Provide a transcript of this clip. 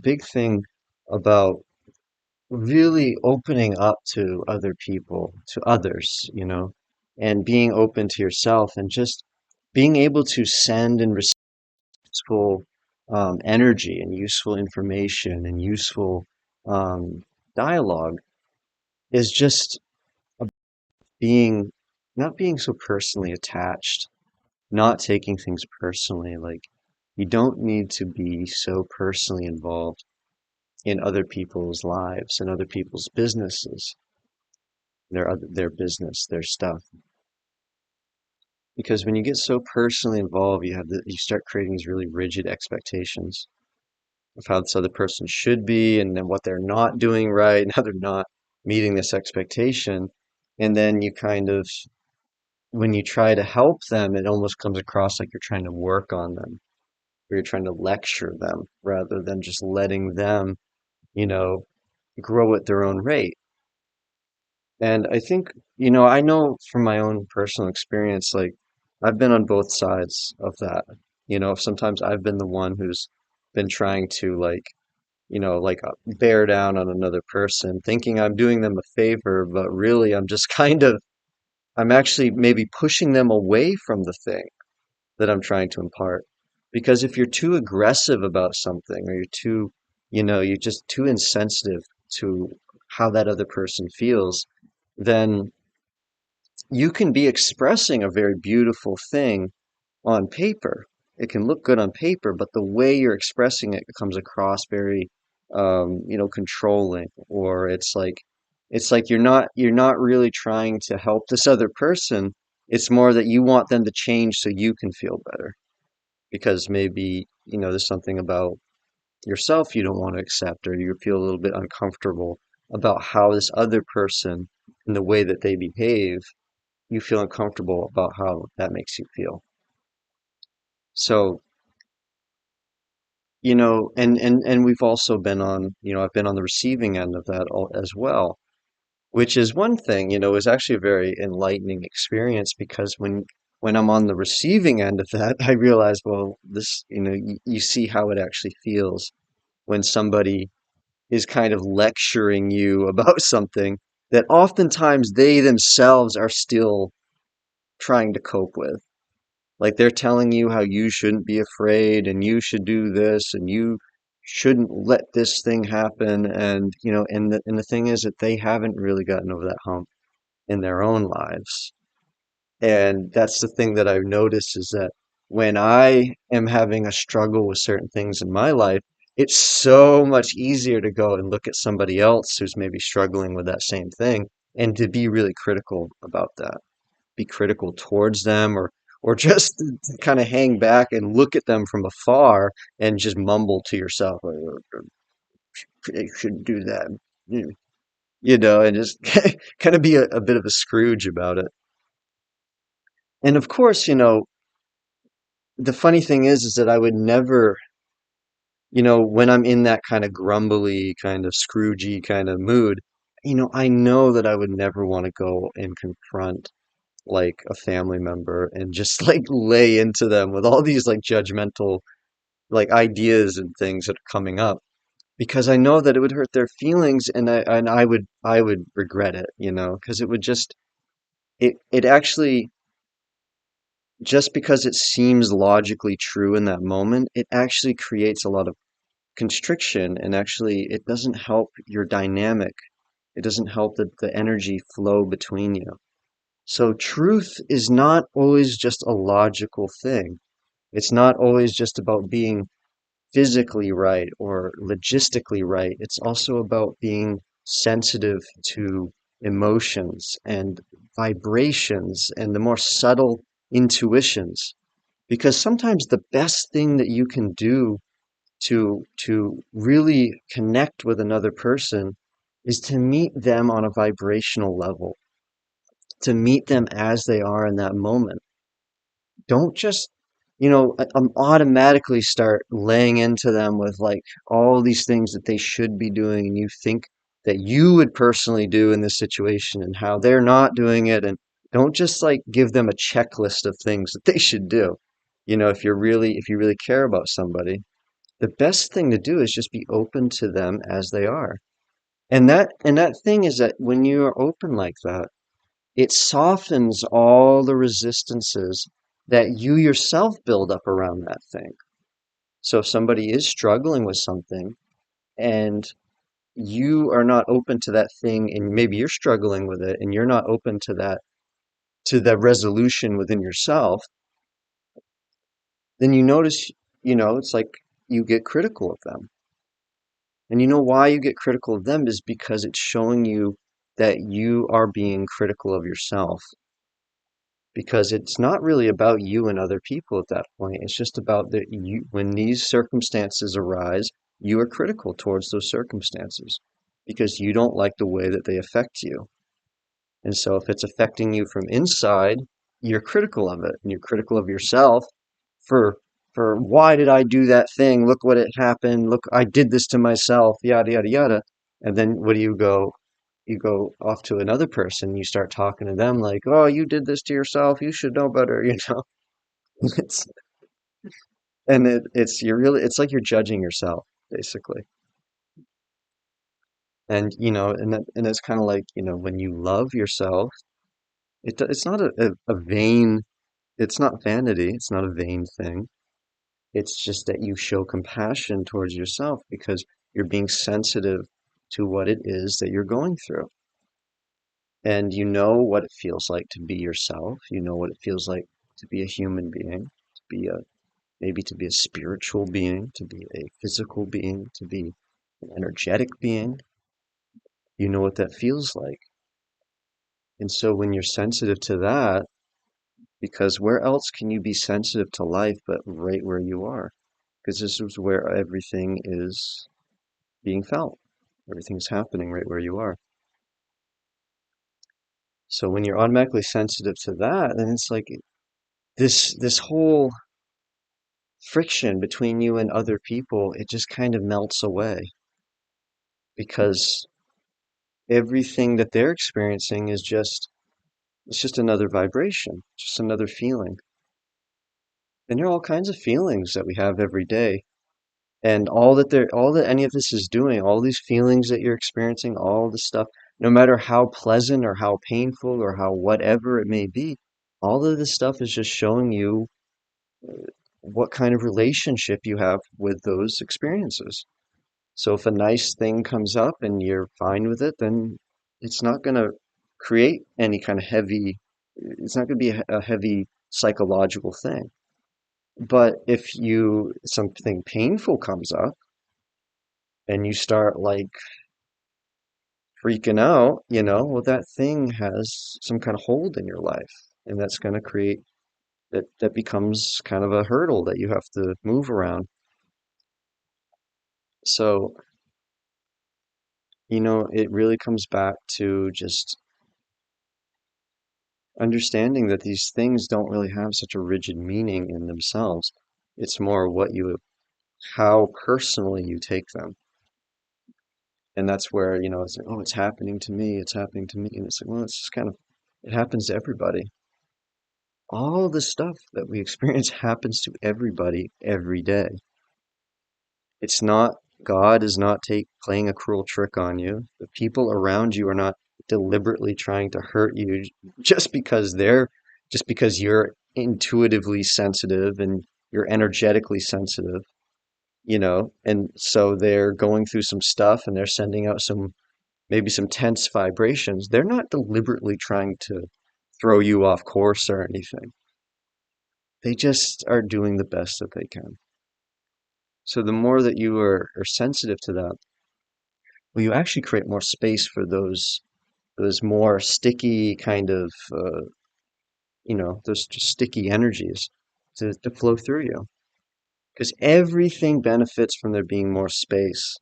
big thing about really opening up to other people, to others, and being open to yourself and just being able to send and receive useful energy and useful information and useful um, dialogue is just being not being so personally attached, not taking things personally. Like you don't need to be so personally involved in other people's lives and other people's businesses, their business, their stuff. Because when you get so personally involved, you start creating these really rigid expectations of how this other person should be, and then what they're not doing right, and how they're not meeting this expectation. And then you kind of, when you try to help them, it almost comes across like you're trying to work on them, or you're trying to lecture them rather than just letting them, you know, grow at their own rate. And I think, I know from my own personal experience, like I've been on both sides of that. Sometimes I've been the one who's been trying to bear down on another person, thinking I'm doing them a favor, but really I'm actually maybe pushing them away from the thing that I'm trying to impart. Because if you're too aggressive about something, or you're just too insensitive to how that other person feels, then you can be expressing a very beautiful thing on paper. It can look good on paper, but the way you're expressing it comes across very, controlling, or it's like you're not really trying to help this other person. It's more that you want them to change so you can feel better because maybe, there's something about yourself you don't want to accept, or you feel a little bit uncomfortable about how this other person and the way that they behave, you feel uncomfortable about how that makes you feel. So, and we've also been on, I've been on the receiving end of that as well, which is one thing, is actually a very enlightening experience because when I'm on the receiving end of that, I realize, well, this, you see how it actually feels when somebody is kind of lecturing you about something that oftentimes they themselves are still trying to cope with. Like they're telling you how you shouldn't be afraid and you should do this and you shouldn't let this thing happen. And, and the thing is that they haven't really gotten over that hump in their own lives. And that's the thing that I've noticed is that when I am having a struggle with certain things in my life, it's so much easier to go and look at somebody else who's maybe struggling with that same thing and to be really critical about that, be critical towards them, or just kind of hang back and look at them from afar and just mumble to yourself, "I shouldn't do that," and just kind of be a bit of a Scrooge about it. And of course, the funny thing is that I would never, when I'm in that kind of grumbly, kind of Scroogey kind of mood, I know that I would never want to go and confront like a family member and just like lay into them with all these like judgmental like ideas and things that are coming up because I know that it would hurt their feelings and I would regret it, because it would just it actually, just because it seems logically true in that moment, it actually creates a lot of constriction, and actually it doesn't help your dynamic. It doesn't help the energy flow between you. So truth is not always just a logical thing. It's not always just about being physically right or logistically right. It's also about being sensitive to emotions and vibrations and the more subtle intuitions. Because sometimes the best thing that you can do to really connect with another person is to meet them on a vibrational level, to meet them as they are in that moment. Don't just, automatically start laying into them with like all these things that they should be doing and you think that you would personally do in this situation and how they're not doing it. And don't just like give them a checklist of things that they should do. If you really care about somebody, The best thing to do is just be open to them as they are. And that thing is that when you are open like that, it softens all the resistances that you yourself build up around that thing. So if somebody is struggling with something and you are not open to that thing, and maybe you're struggling with it and you're not open to the resolution within yourself, then you notice, it's like you get critical of them. And you know why you get critical of them is because it's showing you that you are being critical of yourself. Because it's not really about you and other people at that point. It's just about that you, when these circumstances arise, you are critical towards those circumstances because you don't like the way that they affect you. And so if it's affecting you from inside, you're critical of it and you're critical of yourself for why did I do that thing? Look what it happened. Look, I did this to myself, yada yada yada. And then what do you go? You go off to another person, you start talking to them like, "Oh, you did this to yourself. You should know better," you know? It's and it's you're really it's like you're judging yourself basically. And and it's kind of like, when you love yourself, it's not a vain, it's not vanity, it's not a vain thing. It's just that you show compassion towards yourself because you're being sensitive to what it is that you're going through. And you know what it feels like to be yourself. You know what it feels like to be a human being, to be a maybe to be a spiritual being, to be a physical being, to be an energetic being. You know what that feels like. And so when you're sensitive to that, because where else can you be sensitive to life but right where you are? Because this is where everything is being felt. Everything's happening right where you are. So when you're automatically sensitive to that, then it's like this whole friction between you and other people, it just kind of melts away because everything that they're experiencing is just it's just another vibration, just another feeling. And there are all kinds of feelings that we have every day. And all that any of this is doing, all these feelings that you're experiencing, all this stuff, no matter how pleasant or how painful or how whatever it may be, all of this stuff is just showing you what kind of relationship you have with those experiences. So if a nice thing comes up and you're fine with it, then it's not going to create any kind of it's not going to be a heavy psychological thing. But if something painful comes up and you start like freaking out, well, that thing has some kind of hold in your life. And that's going to create that becomes kind of a hurdle that you have to move around. So, it really comes back to just understanding that these things don't really have such a rigid meaning in themselves. It's more how personally you take them. And that's where, it's like, oh, it's happening to me, it's happening to me. And it's like, well, it's just kind of, it happens to everybody. All the stuff that we experience happens to everybody every day. It's not, God is not playing a cruel trick on you. The people around you are not deliberately trying to hurt you just just because you're intuitively sensitive and you're energetically sensitive, and so they're going through some stuff and they're sending out maybe some tense vibrations. They're not deliberately trying to throw you off course or anything. They just are doing the best that they can. So the more that you are sensitive to that, well, you actually create more space for those more sticky kind of those just sticky energies to flow through you. Because everything benefits from there being more space.